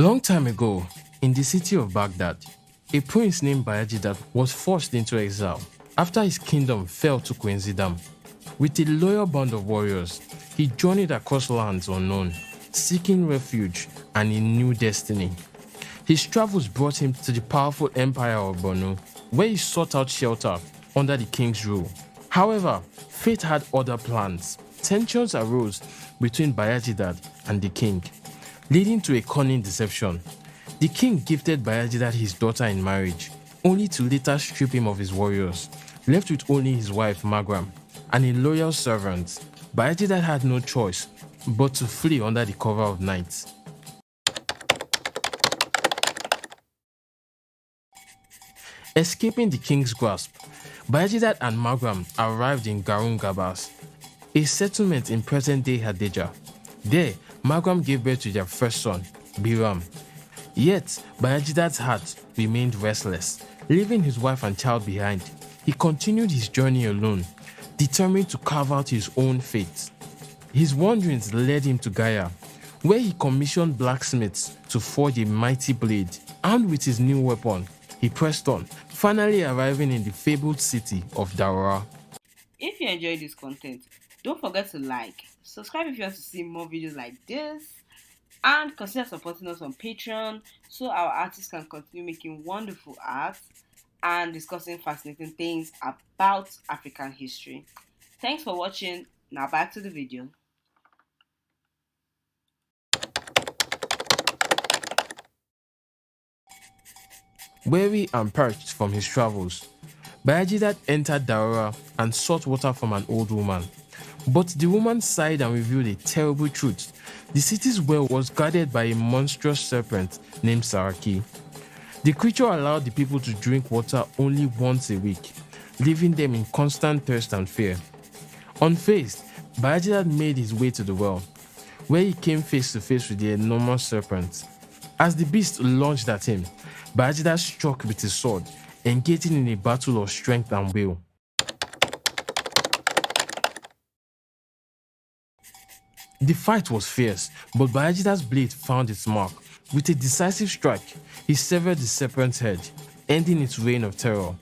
Long time ago, in the city of Baghdad, a prince named Bayajidda was forced into exile after his kingdom fell to Queen Zidam. With a loyal band of warriors, he journeyed across lands unknown, seeking refuge and a new destiny. His travels brought him to the powerful empire of Borno, where he sought out shelter under the king's rule. However, fate had other plans. Tensions arose between Bayajidda and the king, leading to a cunning deception. The king gifted Bayajidda his daughter in marriage, only to later strip him of his warriors, left with only his wife Magram and a loyal servant. Bayajidda had no choice but to flee under the cover of night. Escaping the king's grasp, Bayajidda and Magram arrived in Garun Gabas, a settlement in present-day Hadejia. There, Magram gave birth to their first son, Biram. Yet, Bayajidda's heart remained restless. Leaving his wife and child behind, he continued his journey alone, determined to carve out his own fate. His wanderings led him to Gaya, where he commissioned blacksmiths to forge a mighty blade. Armed with his new weapon, he pressed on, finally arriving in the fabled city of Daura. If you enjoyed this content, don't forget to like, subscribe if you want to see more videos like this, and consider supporting us on Patreon so our artists can continue making wonderful art and discussing fascinating things about African history. Thanks for watching. Now back to the video. Weary and parched from his travels, Bayajidda entered Daura and sought water from an old woman. But the woman sighed and revealed a terrible truth. The city's well was guarded by a monstrous serpent named Saraki. The creature allowed the people to drink water only once a week, leaving them in constant thirst and fear. Unfazed, Bayajidda made his way to the well, where he came face to face with the enormous serpent. As the beast lunged at him, Bayajidda struck with his sword, engaging in a battle of strength and will. The fight was fierce, but Bayajidda's blade found its mark. With a decisive strike, he severed the serpent's head, ending its reign of terror.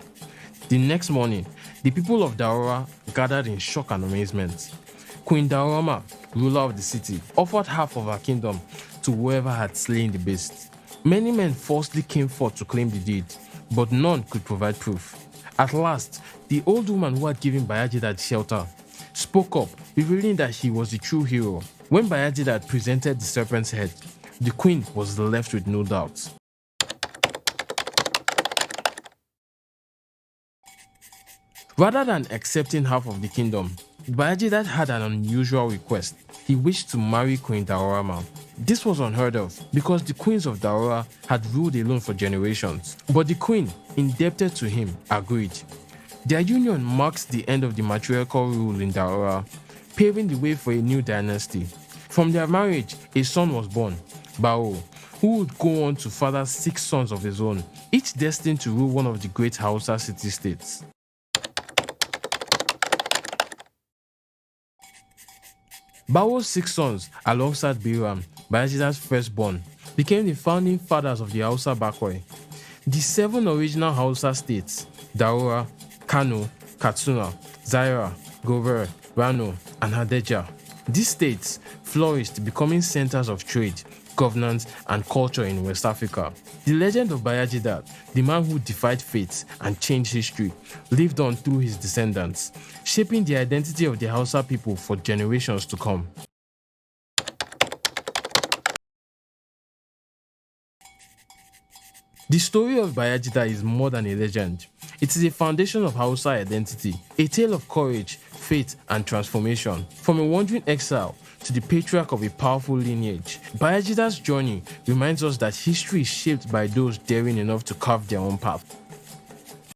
The next morning, the people of Daura gathered in shock and amazement. Queen Daurama, ruler of the city, offered half of her kingdom to whoever had slain the beast. Many men falsely came forth to claim the deed, but none could provide proof. At last, the old woman who had given Bayajidda shelter spoke up, revealing that he was the true hero. When Bayajidda presented the serpent's head, the queen was left with no doubts. Rather than accepting half of the kingdom, Bayajidda had an unusual request. He wished to marry Queen Daurama. This was unheard of because the queens of Daura had ruled alone for generations. But the queen, indebted to him, agreed. Their union marks the end of the matriarchal rule in Daura, paving the way for a new dynasty. From their marriage, a son was born, Bao, who would go on to father 6 sons of his own, each destined to rule one of the great Hausa city-states. Bao's 6 sons, alongside Biram, Bayajidda's firstborn, became the founding fathers of the Hausa Bakoi. The 7 original Hausa states, Daura, Kano, Katsina, Zaira, Gover, Rano, and Hadejia. These states flourished, becoming centers of trade, governance, and culture in West Africa. The legend of Bayajidda, the man who defied fate and changed history, lived on through his descendants, shaping the identity of the Hausa people for generations to come. The story of Bayajidda is more than a legend. It is a foundation of Hausa identity, a tale of courage, faith, and transformation. From a wandering exile to the patriarch of a powerful lineage, Bayajidda's journey reminds us that history is shaped by those daring enough to carve their own path.